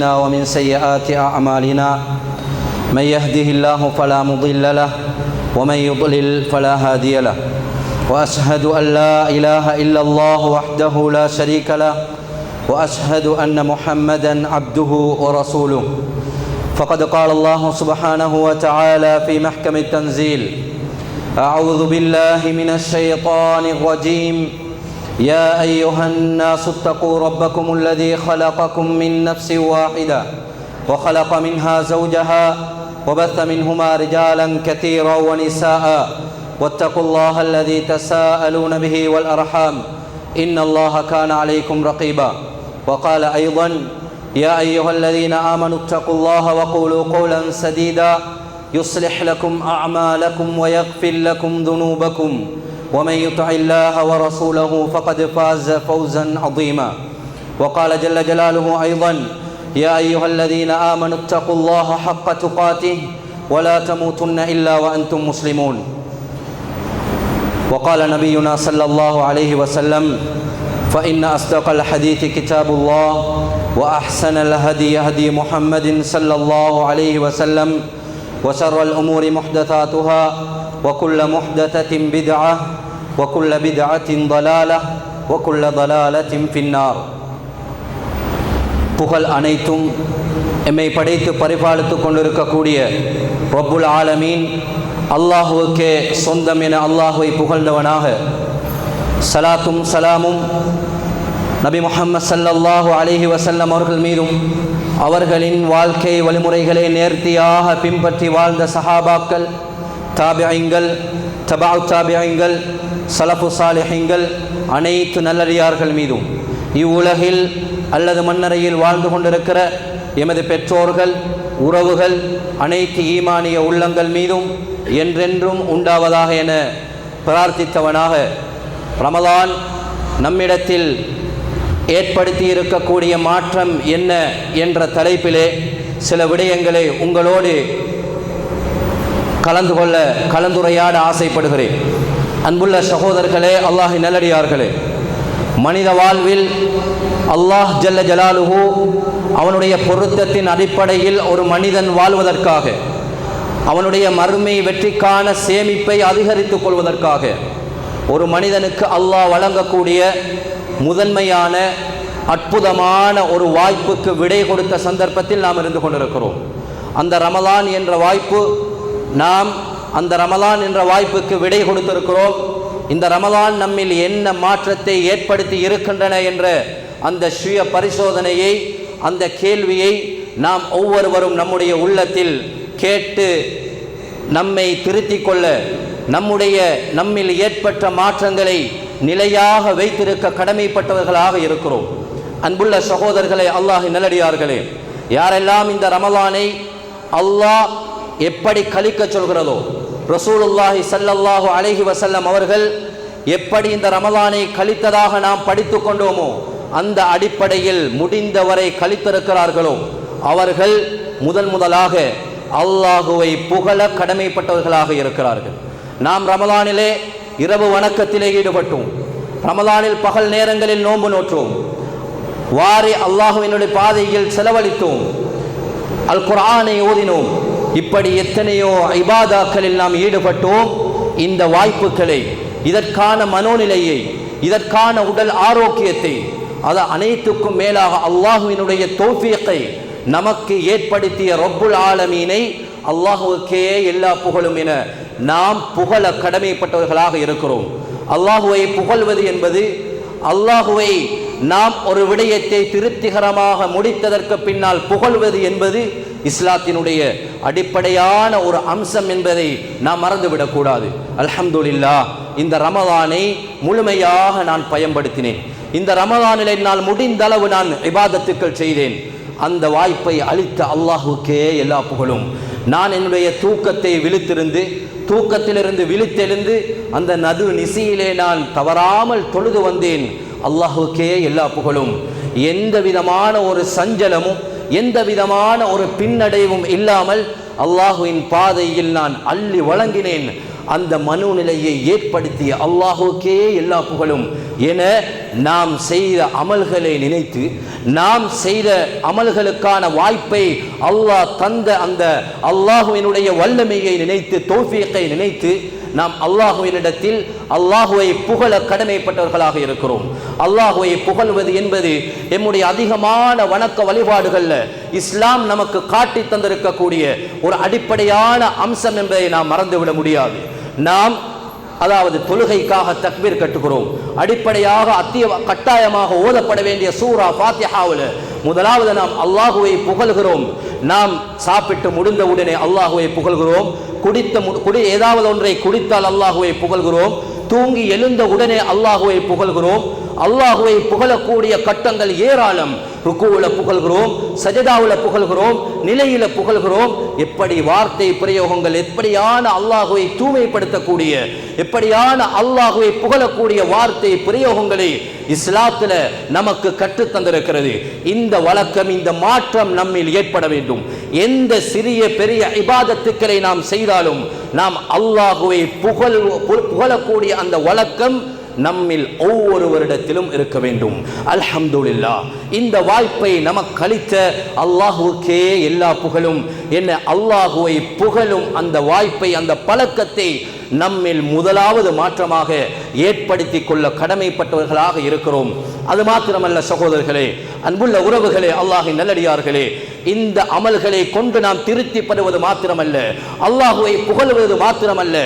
ومن سيئات أعمالنا من يهده الله فلا مضل له ومن يضلل فلا هادي له وأشهد أن لا إله إلا الله وحده لا شريك له وأشهد أن محمدا عبده ورسوله فقد قال الله سبحانه وتعالى في محكم التنزيل أعوذ بالله من الشيطان الرجيم يا أيها الناس اتقوا ربكم الذي خلقكم من نفس واحدة وخلق منها زوجها وبث منهما رجالا كثيرا ونساء واتقوا الله الذي تساءلون به والأرحام إن الله كان عليكم رقيبا وقال أيضا يا أيها الذين آمنوا اتقوا الله وقولوا قولا سديدا يصلح لكم أعمالكم ويغفر لكم ذنوبكم ومن يطع الله ورسوله فقد فاز فوزا عظيما وقال جل جلاله أيضا يا أيها الذين آمنوا اتقوا الله حق تقاته ولا تموتن إلا وأنتم مسلمون وقال نبينا صلى الله عليه وسلم فإن أصدق الحديث كتاب الله وأحسن الهدي هدي محمد صلى الله عليه وسلم وشر الأمور محدثاتها وكل محدثة بدعة وكل بدعة ضلالة وكل ضلالة في النار புகழ் அனைத்தும் எம்மை படைத்து பரிபாலித்து கொண்டிருக்கக்கூடிய ரப்புல் ஆலமீன் அல்லாஹுவுக்கே சொந்தம் என அல்லாஹுவை புகழ்ந்தவனாக சலாத்தும் சலாமும் நபி முஹம்மது ஸல்லல்லாஹு அலைஹி வஸல்லம் அவர்கள் மீதும் அவர்களின் வாழ்க்கை வழிமுறைகளை நேர்த்தியாக பின்பற்றி வாழ்ந்த சஹாபாக்கள் தாபிஈன்கள் தபஅ தாபிஈன்கள் சலஃபு சாலிஹீன்கள் அனைத்து நல்லடியார்கள் மீதும் இவ்வுலகில் அல்லது மண்ணறையில் வாழ்ந்து கொண்டிருக்கிற எமது பெற்றோர்கள் உறவுகள் அனைத்து ஈமானிய உள்ளங்கள் மீதும் என்றென்றும் உண்டாவதாக என பிரார்த்தித்தவனாக ரமலான் நம்மிடத்தில் ஏற்படுத்தி இருக்கக்கூடிய மாற்றம் என்ன என்ற தலைப்பிலே சில விடயங்களை உங்களோடு கலந்துரையாட ஆசைப்படுகிறேன். அன்புள்ள சகோதரர்களே, அல்லாஹின் நல்லடியார்களே, மனித வாழ்வில் அல்லாஹ் ஜல்ல ஜலாலுஹு அவனுடைய பொருத்தத்தின் அடிப்படையில் ஒரு மனிதன் வாழ்வதற்காக, அவனுடைய மறுமை வெற்றிக்கான சேமிப்பை அதிகரித்துக் கொள்வதற்காக ஒரு மனிதனுக்கு அல்லாஹ் வழங்கக்கூடிய முதன்மையான அற்புதமான ஒரு வாய்ப்புக்கு விடை கொடுத்த சந்தர்ப்பத்தில் நாம் இருந்து கொண்டிருக்கிறோம். அந்த ரமலான் என்ற வாய்ப்பு, நாம் அந்த ரமலான் என்ற வாய்ப்புக்கு விடை கொடுத்திருக்கிறோம். இந்த ரமலான் நம்மில் என்ன மாற்றத்தை ஏற்படுத்தி இருக்கின்றன என்ற அந்த சுய பரிசோதனையை, அந்த கேள்வியை நாம் ஒவ்வொருவரும் நம்முடைய உள்ளத்தில் கேட்டு நம்மை திருத்திக் கொள்ள, நம்மில் ஏற்பட்ட மாற்றங்களை நிலையாக வைத்திருக்க கடமைப்பட்டவர்களாக இருக்கிறோம். அன்புள்ள சகோதரர்களே, அல்லாஹின் நல்லடியார்களே, யாரெல்லாம் இந்த ரமலானை அல்லாஹ் எப்படி கழிக்க சொல்கிறதோ, ரசூலுல்லாஹி ஸல்லல்லாஹு அலைஹி வஸல்லம் அவர்கள் எப்படி இந்த ரமலானை கழித்ததாக நாம் படித்து கொண்டோமோ அந்த அடிப்படையில் முடிந்தவரை கழித்திருக்கிறார்களோ அவர்கள் முதலாக அல்லாஹுவை புகழ கடமைப்பட்டவர்களாக இருக்கிறார்கள். நாம் ரமலானிலே இரவு வணக்கத்திலே ஈடுபட்டோம், ரமலானில் பகல் நேரங்களில் நோன்பு நோற்றோம், வாரி அல்லாஹுவினுடைய பாதையில் செலவழித்தோம், அல் குர்ஆனை ஓதினோம். இப்படி எத்தனையோ இபாதாக்களில் நாம் ஈடுபட்டோம். இந்த வாய்ப்புகளை, இதற்கான மனோநிலையை, இதற்கான உடல் ஆரோக்கியத்தை, அது அனைத்துக்கும் மேலாக அல்லாஹுவினுடைய தௌஃபீக்கை நமக்கு ஏற்படுத்திய ரப்புல் ஆலமீனை அல்லாஹுவுக்கே எல்லா புகழும் என நாம் புகழ கடமைப்பட்டவர்களாக இருக்கிறோம். அல்லாஹுவை புகழ்வது என்பது, அல்லாஹுவை நாம் ஒரு விடயத்தை திருப்திகரமாக முடித்ததற்கு பின்னால் புகழ்வது என்பது இஸ்லாத்தினுடைய அடிப்படையான ஒரு அம்சம் என்பதை நாம் மறந்துவிடக்கூடாது. அல்ஹம்துலில்லாஹ், இந்த ரமலானை முழுமையாக நான் பயன்படுத்தினேன். இந்த ரமலானில் என்னால் முடிந்தளவு நான் இபாதத்துக்கள் செய்தேன். அந்த வாய்ப்பை அளித்த அல்லாஹுக்கே எல்லா புகழும். நான் என்னுடைய தூக்கத்திலிருந்து விழித்தெழுந்து அந்த நடு நிசியிலே நான் தவறாமல் தொழுது வந்தேன். அல்லாஹுக்கே எல்லா புகழும். எந்த விதமான ஒரு சஞ்சலமும் எந்த விதமான ஒரு பின்னடைவும் இல்லாமல் அல்லாஹுவின் பாதையில் நான் அள்ளி வழங்கினேன். அந்த மனோநிலையை ஏற்படுத்திய அல்லாஹுக்கே எல்லா புகழும் என நாம் செய்த அமல்களை நினைத்து, நாம் செய்த அமல்களுக்கான வாய்ப்பை அல்லாஹ் தந்த அந்த அல்லாஹுவினுடைய வல்லமையை நினைத்து, தௌஃபீக்கை நினைத்து நாம் அல்லாஹுவினிடத்தில் அல்லாஹுவை புகழ கடமைப்பட்டவர்களாக இருக்கிறோம். அல்லாஹுவை புகழ்வது என்பது நம்முடைய அதிகமான வணக்க வழிபாடுகள்ல இஸ்லாம் நமக்கு காட்டி தந்திருக்கக்கூடிய ஒரு அடிப்படையான அம்சம் என்பதை நாம் மறந்துவிட முடியாது. நாம் அதாவது தொழுகைக்காக தக்பீர் கட்டுகிறோம். அடிப்படையாக கட்டாயமாக ஓதப்பட வேண்டிய சூரா ஃபாத்திஹாவில் முதலாவது நாம் அல்லாஹுவை புகழ்கிறோம். நாம் சாப்பிட்டு முடிந்த உடனே அல்லாஹுவை புகழ்கிறோம். ஏதாவது ஒன்றை குடித்தால் அல்லாஹுவை புகழ்கிறோம். தூங்கி எழுந்த உடனே அல்லாஹுவை புகழ்கிறோம். அல்லாஹுவை புகழக்கூடிய கட்டங்கள் ஏராளம். ருக்குவுல புகழ்கிறோம், சஜதாவுல புகழ்கிறோம், நிலையில புகழ்கிறோம். எப்படி வார்த்தை பிரயோகங்கள், எப்படியான அல்லாஹுவை தூய்மைப்படுத்தக்கூடிய, எப்படியான அல்லாஹுவை புகழக்கூடிய வார்த்தை பிரயோகங்களை இஸ்லாத்துல நமக்கு கற்று தந்திருக்கிறது. இந்த வழக்கம், இந்த மாற்றம் நம்மில் ஏற்பட வேண்டும். எந்த சிறிய பெரிய இபாதத்துக்களை நாம் செய்தாலும் நாம் அல்லாஹுவை புகழக்கூடிய அந்த வழக்கம் நம்மில் ஒவ்வொருவரிடத்திலும் இருக்க வேண்டும். அல்ஹம்துலில்லாஹ், இந்த வாய்ப்பை நமக்கு அளித்த அல்லாஹுக்கே எல்லா புகழும். என்ன அல்லாஹுவை புகழும் அந்த வாய்ப்பை, அந்த பழக்கத்தை நம்மில் முதலாவது மாற்றமாக ஏற்படுத்தி கொள்ள கடமைப்பட்டவர்களாக இருக்கிறோம். அது மாத்திரமல்ல சகோதரர்களே, அன்புள்ள உறவுகளே, அல்லாஹின் நல்லடியார்களே, இந்த அமல்களை கொண்டு நாம் திருப்திப்படுவது மாத்திரமல்ல, அல்லாஹுவை புகழ்வது மாத்திரமல்ல,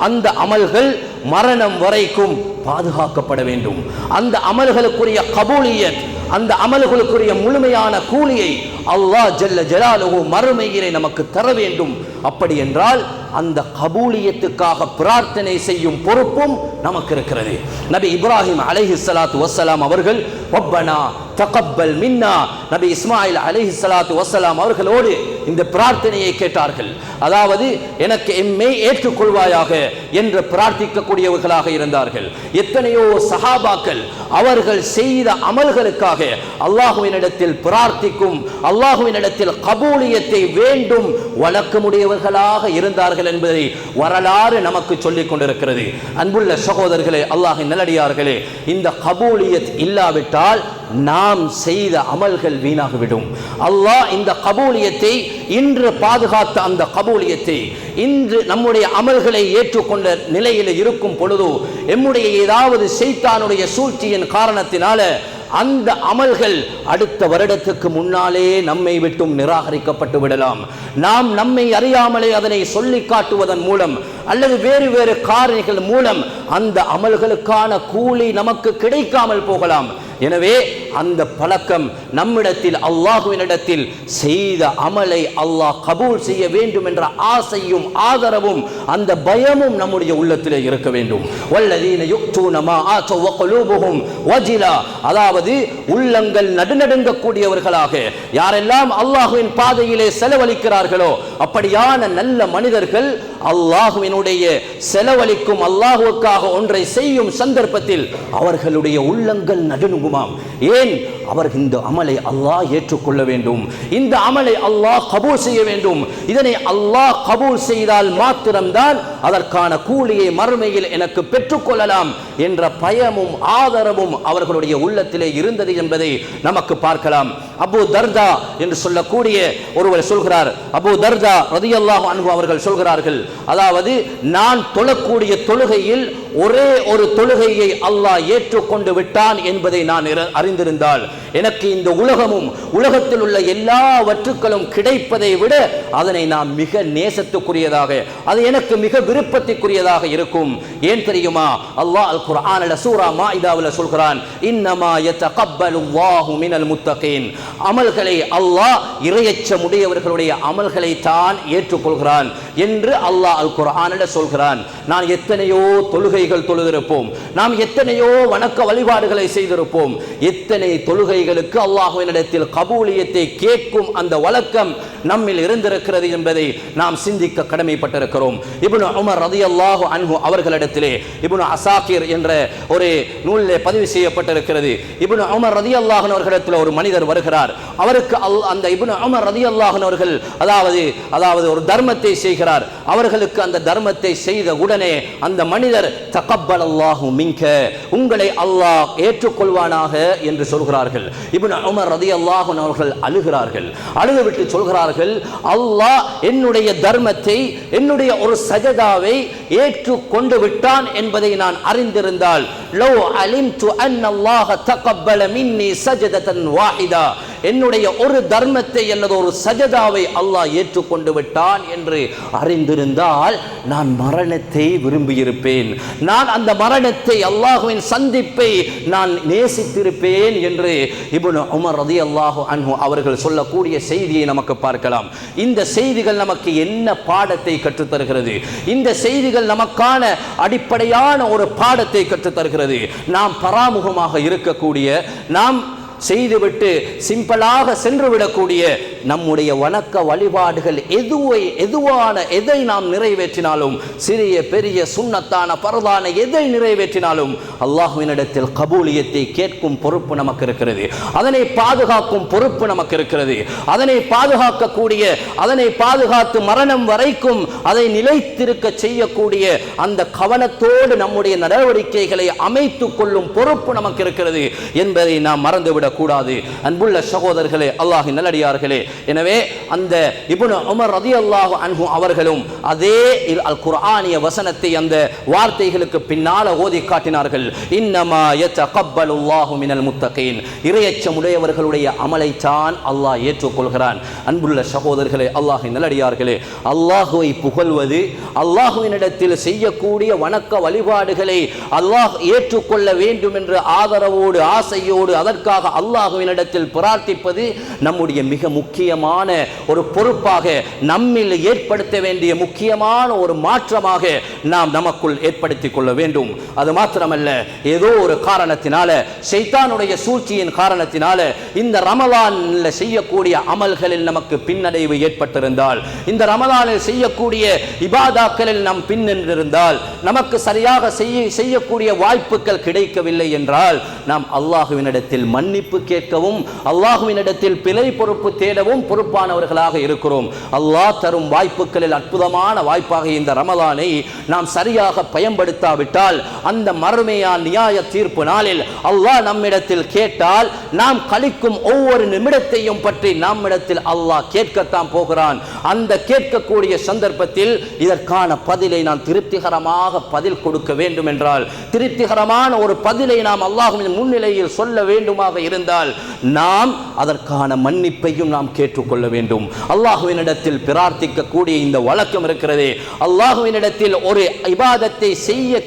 அந்த அமல்கள் மரணம் வரைக்கும் பாதுகாக்கப்பட வேண்டும். அந்த அமல்களுக்குரிய கபூலியத், அந்த அமல்களுக்குரிய முழுமையான கூலியை அல்லாஹ் ஜல்ல ஜலாலுஹு மறுமையிலே நமக்கு தர வேண்டும். அப்படி என்றால் அந்த கபூலியத்துக்காக பிரார்த்தனை செய்யும் பொறுப்பும் நமக்கு இருக்கிறது. நபி இப்ராஹிம் அலைஹிஸ்ஸலாத்து வஸ்ஸலாம் அவர்கள் ரப்பனா தகப்பல் மின்னா, நபி இஸ்மாயில் அலைஹிஸ்ஸலாத்து வஸ்ஸலாம் அவர்களோடு இந்த பிரார்த்தனையை கேட்டார்கள். அதாவது எனக்கு எம்மை ஏற்றுக்கொள்வாயாக என்று பிரார்த்திக்கக்கூடியவர்களாக இருந்தார்கள். எத்தனையோ சஹாபாக்கள் அவர்கள் செய்த அமல்களுக்காக அல்லாஹுவினிடத்தில் பிரார்த்திக்கும், அல்லாஹுவினிடத்தில் கபூலியத்தை வேண்டும் வழக்கமுடையவர்களாக இருந்தார்கள் என்பதை வரலாறு நமக்கு சொல்லிக் கொண்டிருக்கிறது. அன்புள்ள சகோதரர்களே, அல்லாஹின் நல்லடியார்களே, இந்த கபூலியத் இல்லாவிட்டால் நாம் செய்த அமல்கள் வீணாகிவிடும். அல்லாஹ் இந்த கபூலியத்தை இன்று பாதுகாத்த அந்த கபூலியத்தை இன்று நம்முடைய அமல்களை ஏற்றுக்கொண்ட நிலையில் இருக்கும் பொழுது எம்முடைய ஏதாவது ஷைத்தானுடைய சூழ்ச்சியின் காரணத்தினால அந்த அமல்கள் அடுத்த வருடத்துக்கு முன்னாலே நம்மை விட்டும் நிராகரிக்கப்பட்டு விடலாம். நாம் நம்மை அறியாமலே அதனை சொல்லி காட்டுவதன் மூலம் அல்லது வேறு வேறு காரணிகள் மூலம் அந்த அமல்களுக்கான கூலி நமக்கு கிடைக்காமல் போகலாம். எனவே அந்த பழக்கம் நம்மிடத்தில், அல்லாஹுவினிடத்தில் செய்த அமலை அல்லாஹ் கபூல் செய்ய வேண்டும் என்ற ஆசையும் ஆதரவும் அந்த பயமும் நம்முடைய உள்ளத்திலே இருக்க வேண்டும். வல்லதீன யுக்தூன மா ஆதவ் வகுலூபுஹும் வஜிலா, அதாவது உள்ளங்கள் நடுநடுங்கக்கூடியவர்களாக யாரெல்லாம் அல்லாஹுவின் பாதையிலே செலவழிக்கிறார்களோ அப்படியான நல்ல மனிதர்கள் அல்லாஹுவினுடைய செலவழிக்கும், அல்லாஹுவுக்காக ஒன்றை செய்யும் சந்தர்ப்பத்தில் அவர்களுடைய உள்ளங்கள் நடுங்குமாம். ஏன்? அவர்கள் இந்த அமலை அல்லாஹ் ஏற்றுக்கொள்ள வேண்டும், இந்த அமலை அல்லாஹ் கபூல் செய்ய வேண்டும். இதனை அல்லாஹ் கபூல் செய்தால் மாத்திரம்தான் அதற்கான கூலியை மறுமையில் எனக்கு பெற்றுக்கொள்ளலாம் என்ற பயமும் ஆதரவும் அவர்களுடைய உள்ளத்திலே இருந்தது என்பதை நமக்கு பார்க்கலாம். அபூ தர்தா என்று சொல்லக்கூடிய ஒருவர் சொல்கிறார், அபூ தர்தா ரலியல்லாஹு அன்ஹு அவர்கள் சொல்கிறார்கள், அதாவது நான் தொழக்கூடிய தொழுகையில் ஒரே ஒரு தொழுகையை அல்லாஹ் ஏற்றுக்கொண்டு விட்டான் என்பதை நான் அறிந்திருந்தால் எனக்கு இந்த உலகமும் உலகத்தில் உள்ள எல்லாவற்றுக்களும் கிடைப்பதை விட அதனை நான் மிக நேசத்துக்குரியதாக, அது எனக்கு மிக விருப்பத்திற்குரியதாக இருக்கும். ஏன் தெரியுமா? அல்லாஹ் அல் குர்ஆனில் சூரா மாஇதாவில் சொல்கிறான், இன்னமா யதகப்பலுல்லாஹு மினல் முத்தகீன், அமல்களை அல்லாஹ் இறையச்சமுடையவர்களுடைய அமல்களை தான் ஏற்றுக்கொள்கிறான் என்று அல்லாஹ் அல் குர்ஆனில் சொல்கிறான். நான் எத்தனையோ தொழுகைகள் தொழுதிருப்போம், நாம் எத்தனையோ வணக்க வழிபாடுகளை செய்திருப்போம், எத்தனை தொழுகைகளுக்கு அல்லாஹ்வினிடத்தில் கபூலியத்தை கேட்கும் அந்த வழக்கம் நம்மில் இருந்திருக்கிறது என்பதை நாம் சிந்திக்க கடமைப்பட்டிருக்கிறோம். இப்னு உமர் ரலியல்லாஹு அன்ஹு அவர்களிடத்திலே இப்னு அசாகிர் என்ற ஒரு நூலிலே பதிவு செய்யப்பட்டிருக்கிறது. இப்னு உமர் ரலியல்லாஹு அன்ஹு அவர்களிடத்தில் ஒரு மனிதர் வருகிறார். அவருக்கு அந்த இப்னு உமர் ரலியல்லாஹு அன்ஹு அவர்கள் அதாவது ஒரு தர்மத்தை செய்கிறார். வைக்கிறார். அவர்களுக்கு அந்த தர்மத்தை செய்த உடனே அந்த மனிதர் தகப்பலல்லாஹு மின்க, உங்களை அல்லாஹ் ஏற்றுக்கொள்வானாக என்று சொல்கிறார்கள். இப்னு உமர் ரலியல்லாஹு அன்ஹு அவர்கள் அழுகிறார்கள். அழுதுவிட்டு சொல்கிறார்கள், அல்லாஹ் என்னுடைய தர்மத்தை, என்னுடைய ஒரு சஜதாவை ஏற்றுக்கொண்டு விட்டான் என்பதை நான் அறிந்திருந்தால், லவ் அலிம்து அன்னல்லாஹ தகப்பல மின்னி சஜதத்தன் வாஹிதா, என்னுடைய ஒரு தர்மத்தை அல்லது ஒரு சஜதாவை அல்லாஹ் ஏற்றுக்கொண்டு விட்டான் என்று அறிந்திருந்தால் நான் மரணத்தை விரும்பியிருப்பேன், நான் அந்த மரணத்தை, அல்லாஹ்வின் சந்திப்பை நான் நேசித்திருப்பேன் என்று இப்னு உமர் ரலியல்லாஹு அன்ஹு அவர்கள் சொல்லக்கூடிய செய்தியை நமக்கு பார்க்கலாம். இந்த செய்திகள் நமக்கு என்ன பாடத்தை கற்றுத்தருகிறது? இந்த செய்திகள் நமக்கான அடிப்படையான ஒரு பாடத்தை கற்றுத்தருகிறது. நாம் பராமுகமாக இருக்கக்கூடிய, நாம் செய்துவிட்டு சிம்பிளாக சென்று விடக்கூடிய நம்முடைய வணக்க வழிபாடுகள் எதை நாம் நிறைவேற்றினாலும், சிறிய பெரிய சுன்னத்தான பரதான எதை நிறைவேற்றினாலும் அல்லாஹ்வினிடத்தில் கபூலியத்தை கேட்கும் பொறுப்பு நமக்கு இருக்கிறது. அதனை பாதுகாக்கும் பொறுப்பு நமக்கு இருக்கிறது. அதனை பாதுகாக்கக்கூடிய, அதனை பாதுகாத்து மரணம் வரைக்கும் அதை நிலைத்திருக்க செய்யக்கூடிய அந்த கவனத்தோடு நம்முடைய நடவடிக்கைகளை அமைத்துக் கொள்ளும் பொறுப்பு நமக்கு இருக்கிறது என்பதை நாம் மறந்துவிடக் கூடாது. அன்புள்ள சகோதரர்களே, அல்லாஹ்வின் நல்லடியார்களே, எனவே அந்த இப்னு உமர் ரலியல்லாஹு அன்ஹு அவர்களும் அதே அல் குர்ஆனிய வசனத்தை அந்த வார்த்தைகளுக்கு பின்னால ஓதி காட்டினார்கள். இன்னமா யதகப்பலுல்லாஹு மினல் முத்தகீன், இறையச்சமுடையவர்களுடைய அமலை தான் அல்லாஹ் ஏற்றுக்கொள்கிறான். அன்புள்ள சகோதரர்களே, அல்லாஹ்வின் நல்லடியார்களே, அல்லாஹ்வை புகழ்வது, அல்லாஹ்வினிடத்தில் செய்யக்கூடிய வணக்க வழிபாடுகளை அல்லாஹ் ஏற்றுக்கொள்ள வேண்டும் என்ற ஆதரவோடு, ஆசையோடு அதற்காக அல்லாஹ்வினிடத்தில் பிரார்த்திப்பது நம்முடைய மிக முக்கியமான ஒரு பொறுப்பாக, நம்மில் ஏற்படுத்த வேண்டிய முக்கியமான ஒரு மாற்றமாக நாம் நமக்குள் ஏற்படுத்திக் கொள்ள வேண்டும். அது மாத்திரமல்ல, ஏதோ ஒரு காரணத்தினால, ஷைத்தானுடைய சூழ்ச்சியின் காரணத்தினால இந்த ரமலானில் செய்யக்கூடிய அமல்களில் நமக்கு பின்னடைவு ஏற்பட்டிருந்தால், இந்த ரமலானில் செய்யக்கூடிய இபாதாக்களில் நாம் பின்னின்றிருந்தால், நமக்கு சரியாக செய்யக்கூடிய வாய்ப்புகள் கிடைக்கவில்லை என்றால், நாம் அல்லாஹ்வினிடத்தில் மன்னிப்பு கேட்கவும், அல்லாஹ்வினிடத்தில் பிழை பொறுப்பு தேடவும் பொறுப்பானவர்களாக இருக்கிறோம். அல்லாஹ் தரும் வாய்ப்புகளில் அற்புதமான வாய்ப்பாக இந்த ரமலானை நாம் சரியாக பயன்படுத்தாவிட்டால், அந்த மறுமையான நியாய தீர்ப்பு நாளில் அல்லாஹ் நம்மிடத்தில் கேட்டால், நாம் கழிக்கும் ஒவ்வொரு நிமிடத்தையும் பற்றி நம்மிடத்தில் அல்லாஹ் கேட்கத்தான் போகிறான். அந்த கேட்கக்கூடிய சந்தர்ப்பத்தில் இதற்கான பதிலை நாம் திருப்திகரமாக பதில் கொடுக்க வேண்டும் என்றால், திருப்திகரமான ஒரு பதிலை நாம் அல்லாஹ்வின் முன்னிலையில் சொல்ல வேண்டுமாக இருந்தால், நாம் அதற்கான மன்னிப்பையும் நாம் கேட்டுக்கொள்ள வேண்டும். அல்லாஹ்வினிடத்தில் பிரார்த்திக்கக்கூடிய இந்த வழக்கம் இருக்கிறதே, அல்லாஹ்வினிடத்தில் ஒரு இபாதத்தை செய்ய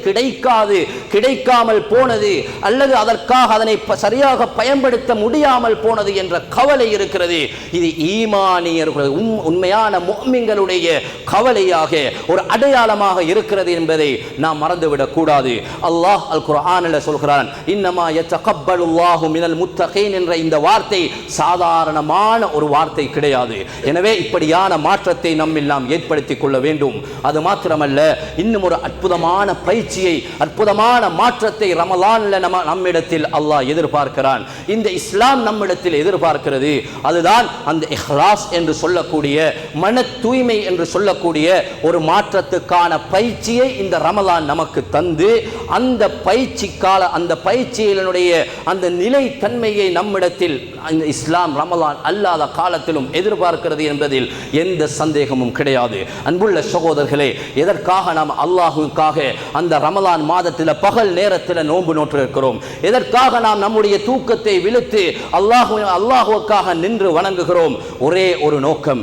கிடைக்காமல் போனது, அல்லது அதற்காக அதனை சரியாக பயன்படுத்த முடியாமல் போனது என்ற கவலை இருக்கிறது. இது ஈமானியர்கள், உண்மையான முஃமின்களுடைய கவலையாக, ஒரு அடையாளமாக இருக்கிறது என்பதை நாம் மறந்துவிடக் கூடாது. அல்லாஹ் அல் குர்ஆனில் சொல்கிறான், இன்னமா யதகப்பலுல்லாஹு மினல் முத்தகீன் என்ற இந்த வார்த்தை சாதாரணமான ஒரு வார்த்தை கிடையாது. எனவே இப்படியான மாற்றத்தை நம்மில் நாம் ஏற்படுத்திக் கொள்ள வேண்டும். அது மாத்திரமல்ல, இன்னும் ஒரு அற்புதமான பயிற்சியை, அற்புதமான மாற்றத்தை ரமலானில் நம்மிடத்தில் அல்லாஹ் எதிர்பார்க்கிறான். இந்த இஸ்லாம் நம்மிடத்தில் எதிர்பார்க்கிறது. அதுதான் அந்த இஹ்லாஸ் என்று சொல்லக்கூடிய, மன தூய்மை என்று சொல்லக்கூடிய ஒரு மாற்றத்துக்கான பயிற்சியை இந்த ரமலான் நமக்கு தந்து, அந்த பயிற்சியினுடைய அந்த நிலை தன்மையை நம்மிடத்தில் இஸ்லாம் ரமலான் அல்லாத காலத்திலும் எதிர்பார்க்கிறது என்பதில் எந்த சந்தேகமும் கிடையாது. அன்புள்ள சகோதரர்களே, எதற்காக நாம் அல்லாஹுக்காக அந்த ரமலான் மாதத்தில் பகல் நேரத்தில் நோன்பு நோற்று இருக்கிறோம்? எதற்காக நாம் நம்முடைய தூக்கத்தை விழுத்து அல்லாஹுக்காக நின்று வணங்குகிறோம்? ஒரே ஒரு நோக்கம்,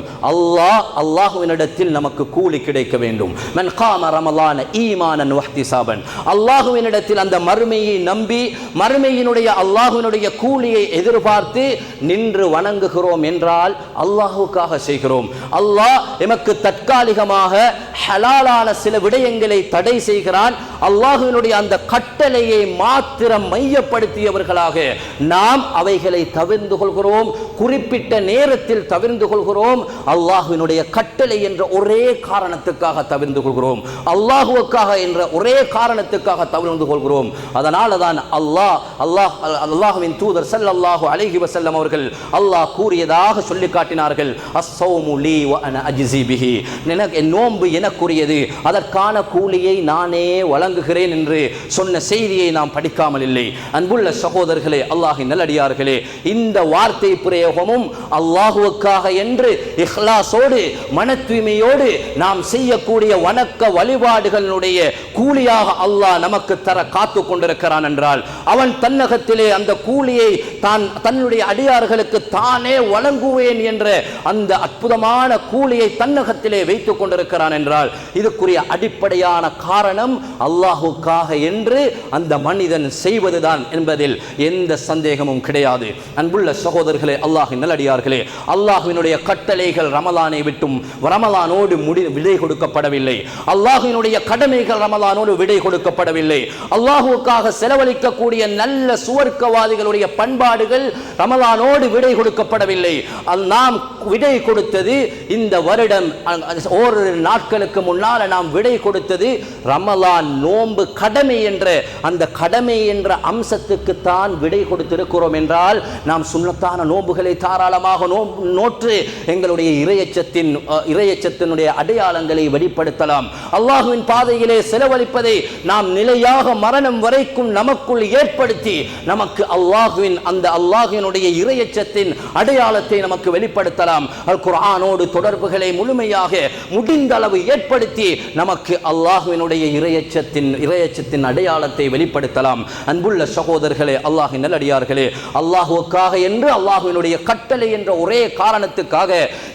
அல்லாஹுவினிடத்தில் நமக்கு கூலி கிடைக்க வேண்டும். மன் காம ரமலான ஈமானன் வஹ்திசாபன், அல்லாஹுவினிடத்தில் அந்த மறுமையை நம்பி, மறுமையினுடைய அல்லாஹுவினுடைய கூலியை எதிர்பார்த்து நின்று வணங்குகிறோம் என்றால் அல்லாஹுக்காக செய்கிறோம். அல்லாஹ் எமக்கு தற்காலிகமாக ஹலாலான சில விடயங்களை தடை செய்கிறான். அல்லாஹ்வினுடைய அந்த கட்டளையை மாத்திரம் மையப்படுத்தியவர்களாக நாம் அவைகளை தவிர்ந்து கொள்கிறோம். குறிப்பிட்ட நேரத்தில் தவிர்ந்து கொள்கிறோம். அல்லாஹ்வினுடைய கட்டளை என்ற ஒரே காரணத்துக்காக தவிர்ந்து கொள்கிறோம். அல்லாஹ்வுக்காக என்ற ஒரே காரணத்துக்காக தவிர்ந்து கொள்கிறோம். அதனால தான் அல்லாஹ்வின் தூதர் ஸல்லல்லாஹு அலைஹி வஸல்லம் அவர்கள் அல்லாஹ் கூறியதாக சொல்லி காட்டினார்கள். அஸ்ஸௌமு லீ வ அன அஜ்ஸி பிஹி. நோன்பு எனக்குரியது, அதற்கான கூலியை நானே வழங்குகிறேன் என்று சொன்ன செய்தியை நாம் படிக்காமல் இல்லை. அன்புள்ள சகோதரர்களே, அல்லாஹ்வின் நல்லடியார்களே, இந்த வார்த்தை பிரயோகமும் அல்லாஹ்வுக்காக என்று இஹ்லாஸோடு மன தூய்மையோடு நாம் செய்யக்கூடிய வணக்க வழிபாடுகளுடைய கூலியாக அல்லாஹ் நமக்கு தர காத்து கொண்டிருக்கிறான் என்றால், அவன் தன்னகத்திலே அந்த கூலியை தன்னுடைய அடியார்களுக்கு தானே வழங்குவேன் என்ற அந்த அற்புதமான கூலியை தன்னகத்திலே வைத்துக் கொண்டிருக்கிறான் என்றால், இதுக்குரிய அடிப்படையான காரணம் அல்லாஹ்வுக்காக என்று அந்த மனிதன் செய்வதுதான் என்பதில் எந்த சந்தேகமும் கிடையாது. அன்புள்ள சகோதரர்களே, அல்லாஹ்வின் நல்லடியார்களே, அல்லாஹ்வினுடைய கட்டளைகள் ரமலானை விட்டும் ரமலானோடு விடை கொடுக்கப்படவில்லை. அல்லாஹ்வினுடைய கடமைகள் ரமலானோடு விடை கொடுக்கப்படவில்லை. அல்லாஹ்வுக்காக செலவழிக்கக்கூடிய நல்ல சுவர்க்கவாதிகளுடைய பண்பாடுகள் ரமலானோடு விடை கொடுக்கப்படவில்லை. நாம் விடை கொடுத்தது இந்த வருடம் ஓரிரு நாட்களுக்கு முன்னால் நாம் விடை கொடுத்தது ரமலான் நோன்பு கடமை என்ற அந்த கடமை என்ற அம்சத்துக்கு தான் விடை கொடுத்திருக்கிறோம் என்றால், நாம் சுன்னத்தான நோன்புகளை தாராளமாக நோற்று எங்களுடைய இறையச்சத்தினுடைய அடையாளங்களை வெளிப்படுத்தலாம். அல்லாஹ்வின் பாதையிலே செலவழிப்பதை நாம் நிலையாக மரணம் வரைக்கும் நமக்குள் ஏற்படுத்தி நமக்கு அல்லாஹ்வினுடைய இறையச்சத்தின் அடையாளத்தை நமக்கு வெளிப்படுத்தலாம். அல் குர்ஆனோடு தொடர்புகளை முழுமையாக முடிந்த அளவு ஏற்படுத்தி நமக்கு அல்லாஹ்வினுடைய இறையச்சத்தின் அடையாளத்தை வெளிப்படுத்தலாம். அன்புள்ள சகோதரர்களே, அல்லாஹ்வின் நல்லடியார்களே, அல்லாஹ்வுக்காக என்று அல்லாஹ்வினுடைய கட்டளை என்ற ஒரே காரணத்துக்காக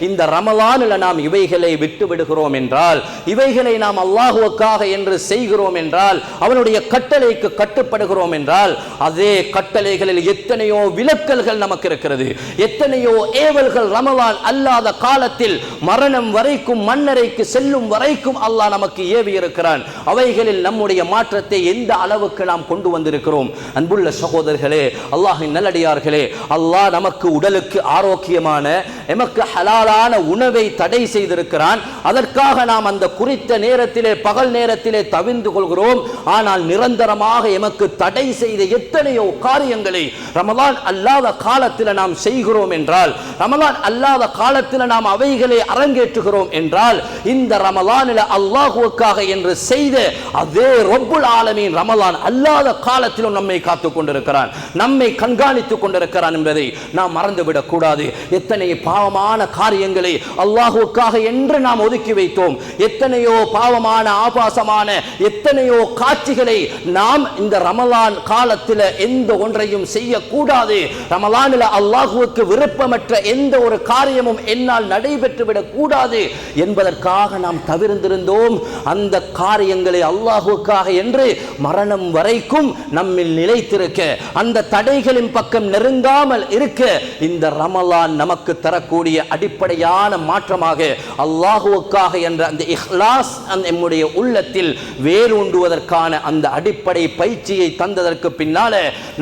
இந்த ரமலானில் நாம் இவைகளை விட்டு விடுகிறோம் என்றால், இவைகளை நாம் அல்லாஹ்வுக்காக என்று செய்கிறோம் என்றால், அவனுடைய கட்டளைக்கு கட்டுப்படுகிறோம் என்றால், அதே கட்டளைகளில் எத்தனையோ விலக்கல்கள் நமக்கு இருக்கிறது, எத்தனையோ ஏவல்கள் ரமலான் அல்லாத காலத்தில் மரணம் வரைக்கும் மண்ணறைக்கு செல்லும் வரைக்கும் அல்லாஹ் நமக்கு ஏவி இருக்கிறான். அவைகளில் நம்முடைய மாற்றத்தை எந்த அளவுக்கு நாம் கொண்டு வந்திருக்கிறோம். அன்புள்ள சகோதரர்களே, அல்லாஹ்வின் நல்லடியார்களே, அல்லாஹ் நமக்கு உடலுக்கு ஆரோக்கியமான எமக்கு ஹலாலான உணவை தடை செய்திருக்கிறான். அதற்காக நாம் அந்த குறித்த நேரத்திலே பகல் நேரத்திலே தவிர்ந்து கொள்கிறோம். ஆனால் நிரந்தரமாக எமக்கு தடை செய்த எத்தனையோ காரியங்களை ரமலான் அல்லாத காலத்தில் நாம் செய்கிறோம் என்றால், ரமலான் அல்லாத காலத்தில் நாம் அவைகளை அரங்கேற்றுகிறோம் என்றால், இந்த ரமலானில் அல்லாஹ்வுக்காக என்று செய்த அதே ரப்புல் ஆலமீன் ரமலான் அல்லாத காலத்திலும் நம்மை காத்துக் கொண்டிருக்கிறான், நம்மை கண்காணித்துக் கொண்டிருக்கிறான் என்பதை நாம் மறந்துவிடக் கூடாது. எத்தனை பாவமான காரியங்களை அல்லாஹ்வுக்காக என்று நாம் ஒதுக்கி வைத்தோம். எத்தனையோ பாவமான ஆபாசமான எத்தனையோ காட்சிகளை நாம் இந்த ரமலான் காலத்தில் எந்த ஒன்றையும் செய்யக்கூடாது. ரமலானில் அல்லாஹ்வுக்கு விருப்பமற்ற எந்த ஒரு காரியமும் என்னால் நடைபெற்றுவிடக் கூடாது என்பதற்காக நாம் தவிர்த்திருந்தோம். அந்த காரியங்களை அல்லாஹ்வுக்காக என்று மரணம் வரைக்கும் நம்மில் நிலைத்திருக்க, அந்த தடைகளின் பக்கம் நெருங்காமல் இருக்க இந்த ரமலான் நமக்கு தரக்கூடிய அடிப்படையான மாற்றமாக அல்லாஹ்வுக்காக என்ற அந்த இஹ்லாஸ் நம்முடைய உள்ளத்தில் வேரூண்டுவதற்கான அந்த அடிப்படை பயிற்சியை தந்ததற்கு பின்னால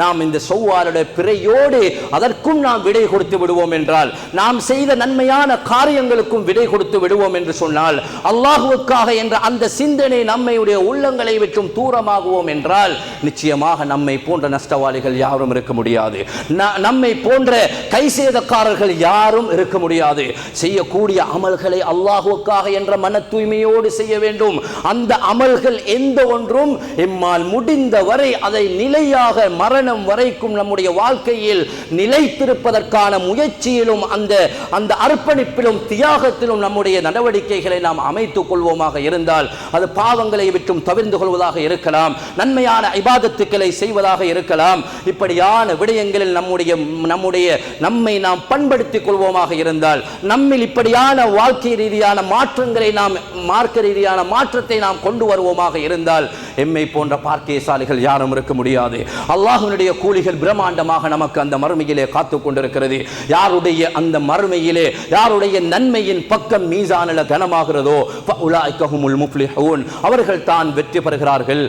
நாம் இந்த செவ்வாலுடைய பிறையோடு அதற்கும் நாம் விடை கொடுத்து விடுவோம் என்றால், நாம் செய்த நன்மையான காரியங்களுக்கும் விடை கொடுத்து விடுவோம் என்று சொன்னால், அல்லாஹ்வுக்காக என்ற அந்த சிந்தனை நம்முடைய உள்ளங்களை விட்டும் தூரமாகுவோம் என்றால், நிச்சயமாக நம்மை போன்ற நஷ்டவாளிகள் யாரும் இருக்க முடியாது. நம்மை போன்ற கைசேதக்காரர்கள் யாரும் இருக்க முடியாது. செய்யக்கூடிய அமல்களை அல்லாஹ்வுக்காக என்ற மன தூய்மையோடு செய்ய வேண்டும். அந்த அமல்கள் எந்த ஒன்றும் எம்மால் முடிந்த வரை அதை நிலையாக மரணம் வரைக்கும் நம்முடைய வாழ்க்கையில் நிலைத்திருப்பதற்கான முயற்சியிலும் அந்த அர்ப்பணிப்பிலும் தியாகத்திலும் நம்முடைய நடவடிக்கைகளை நாம் அமைத்துக் கொள்வோமாக இருந்தால், அது பாவங்களை விட்டும் தவிர்ந்து கொள்வதாக இருக்கலாம், நன்மையான இபாதத்துக்களை செய்வதாக இருக்கலாம். இப்படியான விடயங்களில் நம்மை நாம் பண்படுத்திக் கொள்வோமாக இருந்தால், நம்மில் இப்படியான வாழ்க்கை ரீதியான மாற்றங்களை நாம் மார்க்க ரீதியான மாற்றத்தை நாம் கொண்டு வருவோமாக இருந்தால், எம்மை போன்ற பார்க்கியசாலிகள் யாரும் இருக்க முடியாது. அல்லாஹ்வினுடைய கூலிகள் பிரம்மாண்டமாக நமக்கு அந்த மறுமையிலே காத்துக் கொண்டிருக்கிறது. யாருடைய அந்த மறுமையிலே யாருடைய நன்மையின் பக்கம் மீசானில் கனமாகிறதோ, ஃபஉலாயிக ஹுமுல் முஃப்லிஹூன், அவர்கள் தான் வெற்றி பெறுகிறார்கள்.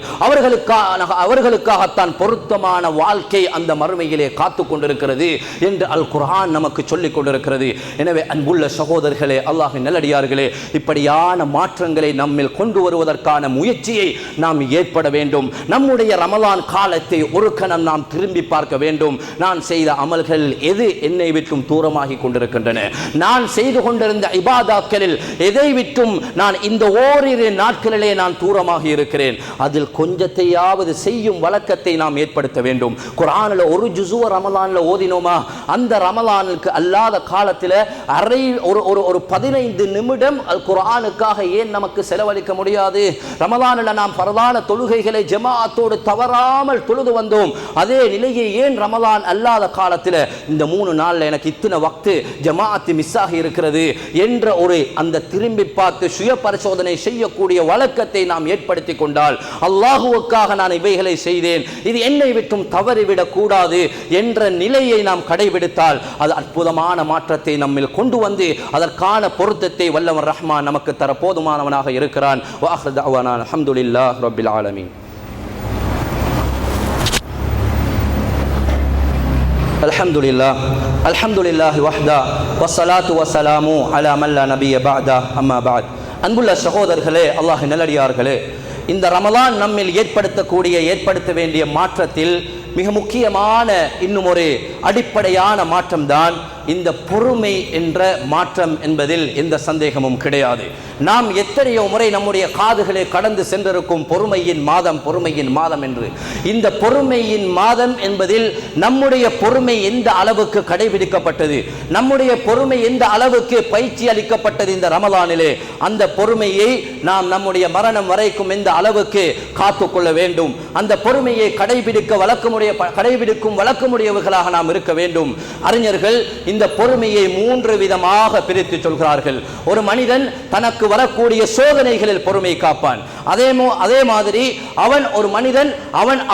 அவர்களுக்காகத்தான் பொருத்தமான வாழ்க்கை அந்த மறுமையிலே காத்து கொண்டிருக்கிறது என்று அல் குர்ஆன் நமக்கு சொல்லிக் கொண்டிருக்கிறது. எனவே அன்புள்ள சகோதரர்களே, அல்லாஹ்வின் நல்லடியார்களே, இப்படியான மாற்றங்களை நம்மில் கொண்டு வருவதற்கான முயற்சியை நாம் ஏற்பட வேண்டும். நம்முடைய ரமலான் காலத்தை ஒரு கணம் நாம் திரும்பி பார்க்க வேண்டும். நான் செய்த அமல்கள் எது என்னை விட்டும் தூரமாகி கொண்டிருக்கின்றன? நான் செய்து கொண்டிருந்த இபாதாக்களில் எதை விட்டும் நான் இந்த ஓரிரு நாட்களிலே நான் தூரமாகி இருக்கிறேன்? அதில் கொஞ்சத்தையாவது செய்யும் வழக்கத்தை நாம் ஏற்படுத்த வேண்டும். குர்ஆனில் ஒரு ஜுஸுவ ரமலான்ல ஓதினோமா, அந்த ரமலானுக்கு அல்லாத காலத்தில் ஒரு 15 நிமிடம் அல் குர்ஆனுக்காக ஏன் நமக்கு செலவழிக்க முடியாது? ரமலானில் நாம் பரதான தொழுகைகளை ஜமாஅத்தோடு தவறாமல் தொழுது வந்தோம். அதே நிலையை ஏன் ரமலான் அல்லாத காலத்தில் இந்த 3 நாள்ல எனக்கு இத்தனை வக்து ஜமாஅத்து மிஸ் ஆகி இருக்கிறது என்ற ஒரு அந்த திரும்பி பார்த்து சுய பரிசோதனை செய்யக்கூடிய வழக்கத்தை நாம் ஏற்படுத்தி கொண்டால், அல்லாஹுவுக்காக நான் இவைகளை செய்தேன், இது என்னை விட்டும் தவறிவிடக் கூடாது என்ற நிலையை நாம் கடைபிடித்தால் அது அற்புதமான மாற்றத்தை நம்மில் கொண்டு வந்து அதற்கான பொருத்தத்தை வல்லவர் ரஹ்மான் நமக்கு தர போதுமானவனாக இருக்கிறான். வஆஹிரு தஅவானா அல்ஹம்துலில்லாஹி ரப்பில் ஆலமீன். அல்ஹம்துலில்லாஹி வஹ்தா வஸ்ஸலாத்து வஸ்ஸலாமு அலா மன் லா நபிய பஅதா அம்மா பஅத். அன்புள்ள சகோதரர்களே, அல்லாஹ்வின் நல்லடியார்களே, இந்த ரமலான் நம்மில் ஏற்படுத்த வேண்டிய மாற்றத்தில் மிக முக்கியமான இன்னும் ஒரு அடிப்படையான மாற்றம்தான் இந்த பொறுமை என்ற மாற்றம் என்பதில் எந்த சந்தேகமும் கிடையாது. நாம் எத்தனையோ முறை நம்முடைய காதுகளை கடந்து சென்றிருக்கும் பொறுமையின் மாதம் என்று. இந்த பொறுமையின் மாதம் என்பதில் நம்முடைய பொறுமை எந்த அளவுக்கு கடைபிடிக்கப்பட்டது, நம்முடைய பொறுமை எந்த அளவுக்கு பயிற்சி அளிக்கப்பட்டது இந்த ரமலானிலே, அந்த பொறுமையை நாம் நம்முடைய மரணம் வரைக்கும் எந்த அளவுக்கு காத்துக்கொள்ள வேண்டும். அந்த பொறுமையை கடைபிடிக்கும் வழக்கமுடையவர்களாக நாம் இருக்க வேண்டும். அறிஞர்கள் இந்த பொறுமையை 3 விதமாக பிரித்து சொல்கிறார்கள். ஒரு மனிதன் தனக்கு வரக்கூடிய சோதனைகளில் பொறுமை காப்பான். அதே மாதிரி ஒரு மனிதன்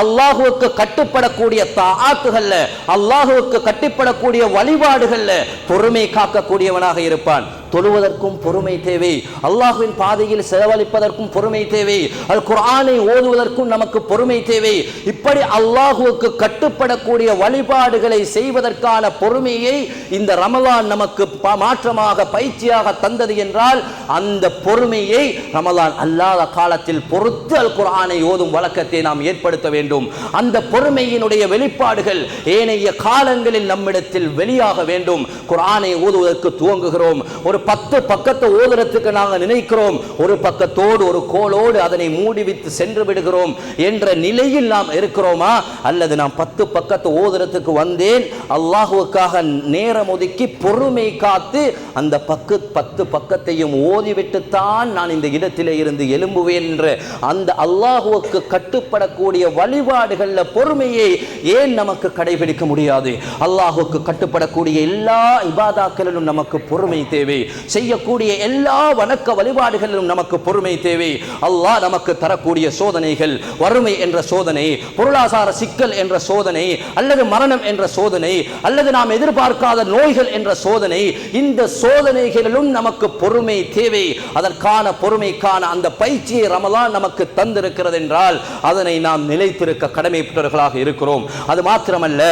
அல்லாஹுவுக்கு கட்டுப்படக்கூடிய தாஆத்துகள்ல, அல்லாஹுவுக்கு கட்டுப்படக்கூடிய வழிபாடுகள்ல பொறுமை காக்கக்கூடியவனாக இருப்பான். தொழுவதற்கும் பொறுமை தேவை, அல்லாஹ்வின் பாதையில் செலவழிப்பதற்கும் பொறுமை தேவை, அல் குர்ஆனை ஓதுவதற்கும் நமக்கு பொறுமை தேவை. இப்படி அல்லாஹுவுக்கு கட்டுப்படக்கூடிய வழிபாடுகளை செய்வதற்கான பொறுமையை இந்த ரமலான் நமக்கு மாற்றமாக பயிற்சியாக தந்தது என்றால், அந்த பொறுமையை ரமலான் அல்லாத காலத்தில் பொறுத்து அல் குர்ஆனை ஓதும் வழக்கத்தை நாம் ஏற்படுத்த வேண்டும். அந்த பொறுமையினுடைய வெளிப்பாடுகள் ஏனைய காலங்களில் நம்மிடத்தில் வெளியாக வேண்டும். குர்ஆனை ஓதுவதற்கு துவங்குகிறோம், ஒரு 10 பக்கத்தை ஓதுறதுக்கு நாங்கள் நினைக்கிறோம், ஒரு பக்கத்தோடு ஒரு கோலோடு அதனை மூடிவிட்டு சென்று விடுகிறோம் என்ற நிலையில் நாம் இருக்கிறோமா? அல்லது நாம் 10 பக்கத்தை ஓதுறதுக்கு வந்தேன், அல்லாஹுவுக்காக நேரம் ஒதுக்கி பொறுமை காத்து அந்த 10 பக்கத்தையும் ஓதிவிட்டுத்தான் நான் இந்த இடத்திலே இருந்து எழும்புவேன் என்ற அந்த அல்லாஹுவுக்கு கட்டுப்படக்கூடிய வழிபாடுகளில் பொறுமையை ஏன் நமக்கு கடைபிடிக்க முடியாது? அல்லாஹுவுக்கு கட்டுப்படக்கூடிய எல்லா இபாதாக்களிலும் நமக்கு பொறுமை தேவை, செய்யக்கூடிய எல்லா வணக்க வழிபாடுகளிலும் நமக்கு பொறுமை தேவை. அல்லாஹ் நமக்கு தரக்கூடிய சோதனைகள், வறுமை என்ற சோதனை, பொருளாதார சிக்கல் என்ற சோதனை, அல்லது மரணம் என்ற சோதனை, அல்லது நாம் எதிர்பார்க்காத நோய்கள் என்ற சோதனை, இந்த சோதனைகளிலும் நமக்கு பொறுமை தேவை. அதற்கான பொறுமைக்கான அந்த பயிற்சியை ரமலான் நமக்கு தந்திருக்கிறது என்றால் அதனை நாம் நிலைத்திருக்க கடமைப்பட்டவர்களாக இருக்கிறோம். அது மாத்திரமல்ல,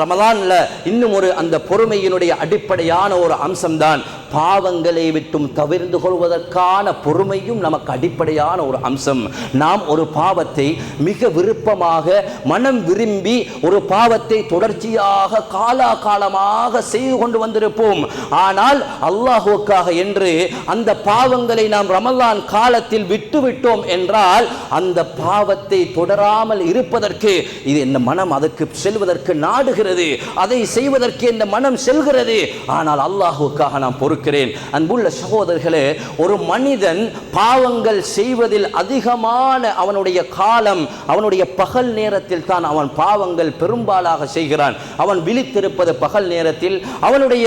ரமலான்ல இன்னும் ஒரு அந்த பொறுமையினுடைய அடிப்படையான ஒரு அம்சம்தான் பாவங்களை விட்டும் தவிர்ந்து கொள்வதற்கான பொறுமையும் நமக்கு அடிப்படையான ஒரு அம்சம். நாம் ஒரு பாவத்தை மிக விருப்பமாக மனம் விரும்பி ஒரு பாவத்தை தொடர்ச்சியாக காலாகாலமாக செய்து கொண்டு வந்திருப்போம். ஆனால் அல்லாஹுவுக்காக என்று அந்த பாவங்களை நாம் ரமலான் காலத்தில் விட்டுவிட்டோம் என்றால் அந்த பாவத்தை தொடராமல் இருப்பதற்கு இது இந்த மனம் அதற்கு செல்வதற்கு நாடுகிறது, அதை செய்வதற்கு இந்த மனம் செல்கிறது. ஆனால் அல்லாஹுவுக்காக நாம் பொறுக்கிறேன். அன்புள்ள சகோதரர்களே, ஒரு மனிதன் பாவங்கள் செய்வதில் அதிகமான அவனுடைய காலம், அவனுடைய பகல் நேரத்தில் தான் அவன் பாவங்கள் பெரும்பாலாக செய்கிறான். அவன் விழித்திருப்பது பகல் நேரத்தில், அவனுடைய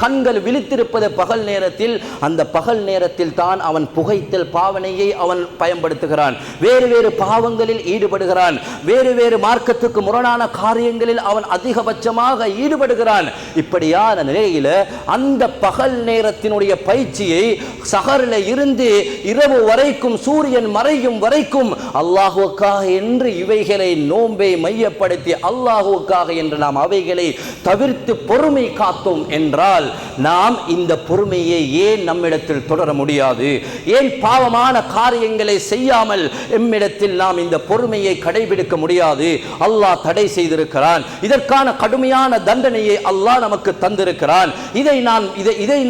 கண்கள் விழித்திருப்பது பகல் நேரத்தில். அந்த பகல் நேரத்தில் தான் அவன் புகைத்தல் பாவனையை அவன் பயன்படுத்துகிறான், வேறு பாவங்களில் ஈடுபடுகிறான், வேறு மார்க்கத்துக்கு முரணான காரியங்களில் அவன் அதிகபட்சமாக ஈடுபடுகிறான். இப்படியான நிலையில அந்த பகல் நேரத்தினுடைய பயிற்சியை சஹரில் இருந்து இரவு வரைக்கும் சூரியன் மறையும் வரைக்கும் அல்லாஹுக்காக என்று இவைகளை நோன்பை மையப்படுத்தி அல்லாஹுக்காக என்று நாம் அவைகளை தவிர்த்து பொறுமை காத்தோம் என்றால் நாம் இந்த பொறுமையை ஏன் நம்மிடத்தில் தொடர முடியாது? ஏன் பாவமான காரியங்களை செய்யாமல் எம்மிடத்தில் நாம் இந்த பொறுமையை கடைபிடிக்க முடியாது? அல்லாஹ் தடை செய்திருக்கிறான். இதற்கான கடுமையான தண்டனையை அல்லாஹ் நமக்கு தந்திருக்கிறான். இதை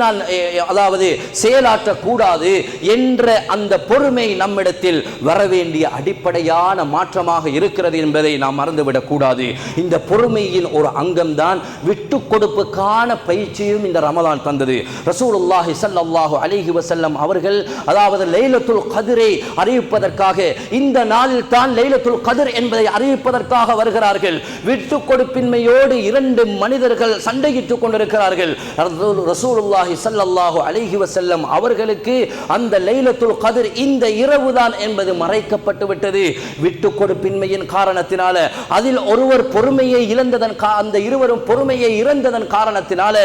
நான் அதாவது செயலாற்றக்கூடாது என்ற அந்த பொறுமை நம்மிடத்தில் வரவேண்டிய அடிப்படையான மாற்றமாக இருக்கிறது என்பதை நாம் மறந்துவிடக் கூடாது. இந்த பொறுமையின் ஒரு அங்கம்தான் விட்டு கொடுப்புக்கான பயிற்சியும் இந்த ரமலான் தந்தது. ரசூலுல்லாஹி ஸல்லல்லாஹு அலைஹி வஸல்லம் அவர்கள் அதாவது லைலத்துல் கத்ரை அறிவிப்பதற்காக இந்த நாளில் தான் லைலத்துல் கத்ர் என்பதை அறிவிப்பதற்காக வருகிறார்கள். விட்டு கொடுப்பின்மையோடு இரண்டு மனிதர்கள் சண்டையிட்டுக் கொண்டிருக்கிறார்கள். ரசூலுல்லாஹி ஸல்லல்லாஹு அலைஹி வஸல்லம் அவர்களுக்கு அந்த லைலத்துல் கத்ர் இந்த இரவு தான் என்பது மறைக்கப்பட்டு விட்டது. விட்டு கொடுப்பின்மையின் காரணத்தினால அதில் ஒருவர் பொறுமையை இழந்ததன் அந்த இருவரும் பொறுமையை இழந்ததன் காரணத்தினால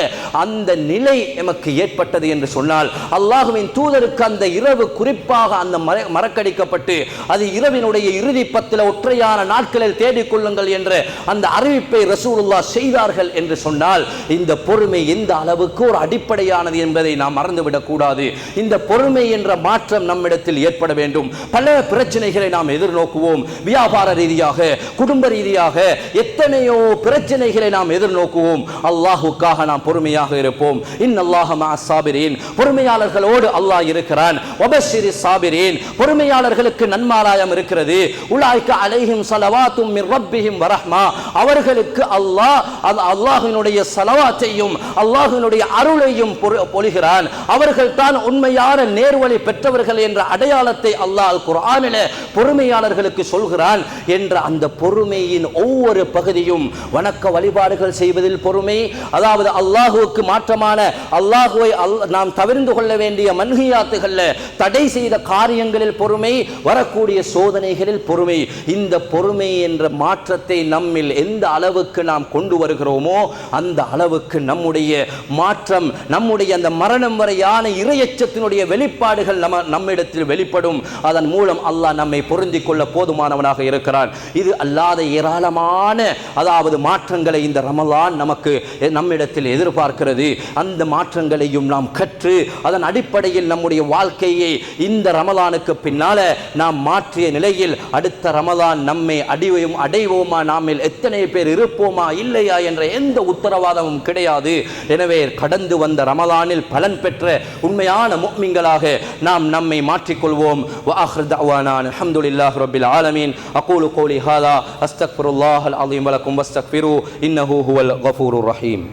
அந்த நிலை எமக்கு ஏற்பட்டது என்று சொன்னால் அல்லாஹ்வின் தூதருக்கு அந்த இரவு குறிப்பாக அந்த மறக்கடிக்கப்பட்டு அது இரவினுடைய இறுதி பத்தில் ஒற்றையான நாட்களில் தேடிக்கொள்ளுங்கள் என்ற அந்த அறிவிப்பை ரசூலுல்லாஹ் செய்தார்கள் என்று சொன்னால் இந்த பொறுமை எந்த அளவுக்கு ஒரு அடிப்படையானது என்பதை நாம் மறந்துவிடக் கூடாது. இந்த பொறுமை என்ற மாற்றம் நம்மிடத்தில் ஏற்பட வேண்டும். பல பிரச்சனைகளை நாம் எதிர்நோக்குவோம். வியாபார ரீதியாக, குடும்ப ரீதியாக எத்தனையோ பிரச்சனைகளை நாம் எதிர்நோக்குவோம். அல்லாஹுக்காக நாம் பொறுமையாக இருப்போம். இன்னல்லாஹ மஅஸ் ஸாபிரீன், பொறுமையாளர்களோடு அல்லாஹ் இருக்கிறான். வபஷிரி ஸாபிரீன், பொறுமையாளர்களுக்கு நன்மாராயம் இருக்கிறது. உலாயிக அலைஹிம் ஸலவாத்தும் மிர் ரப்பிஹிம் வரஹ்மா, அவர்களுக்கு அல்லாஹ்வினுடைய ஸலவாத்தையும் அல்லாஹ்வினுடைய அருளையும் பொழிகிறான். அவர்கள் தான் உண்மையான நேர்வழி பெற்றவர்கள் என்ற அடையாளத்தை அல்லாஹ் குர்ஆனிலே பொறுமையாளர்களுக்கு சொல்கிறான் என்ற அந்த பொறுமையின் ஒவ்வொரு பகுதியும் வணக்க வழிபாடுகள் செய்வதில் பொறுமை, அதாவது அல்லாஹுவுக்கு மாற்றமான அல்லாஹுவை நாம் தவிர்த்து கொள்ள வேண்டிய மன்ஹியாத்துகள்ல தடை செய்த காரியங்களில் பொறுமை, வரக்கூடிய சோதனைகளில் பொறுமை. இந்த பொறுமை என்ற மாற்றத்தை நம்மில் எந்த அளவுக்கு நாம் கொண்டு வருகிறோமோ அந்த அளவுக்கு நம்முடைய மாற்றம், நம்முடைய அந்த மரணம் வரையான இறையச்சத்தினுடைய வெளிப்பாடுகள் நம்மிடத்தில் வெளிப்படும். அதன் மூலம் அல்லாஹ் நம்மை பொருந்திக் கொள்ள போதுமானவனாக இருக்கிறான். இது அல்லாத ஏராளமான அதாவது மாற்றங்களை இந்த ரமலான் நமக்கு நம்மிடத்தில் எதிர்பார்க்கிறது. அந்த மாற்றங்களையும் நாம் கற்று அதன் அடிப்படையில் நம்முடைய வாழ்க்கையை இந்த ரமலானுக்கு பின்னால நாம் மாற்றிய நிலையில் அடுத்த ரமலான் நம்மை அடைவோமா, நாமில் எத்தனை பேர் இருப்போமா இல்லையா என்ற எந்த உத்தரவாதமும் கிடையாது. எனவே கடந்து வந்த ரமலானில் பலன் பெற்ற உண்மையான முஃமின்களாக நாம் நம்மை மாற்றிக்கொள்வோம். வஆகிரு தஅவானா அல்ஹம்துலில்லாஹி ரப்பில் ஆலமீன். அகூலு கௌலி ஹாதா அஸ்தக்ஃபிருல்லாஹல் அஸீம் வலக்கும் வஸ்தக்ஃபிரு இன்னஹு ஹுவல் கஃபூருர் ரஹீம்.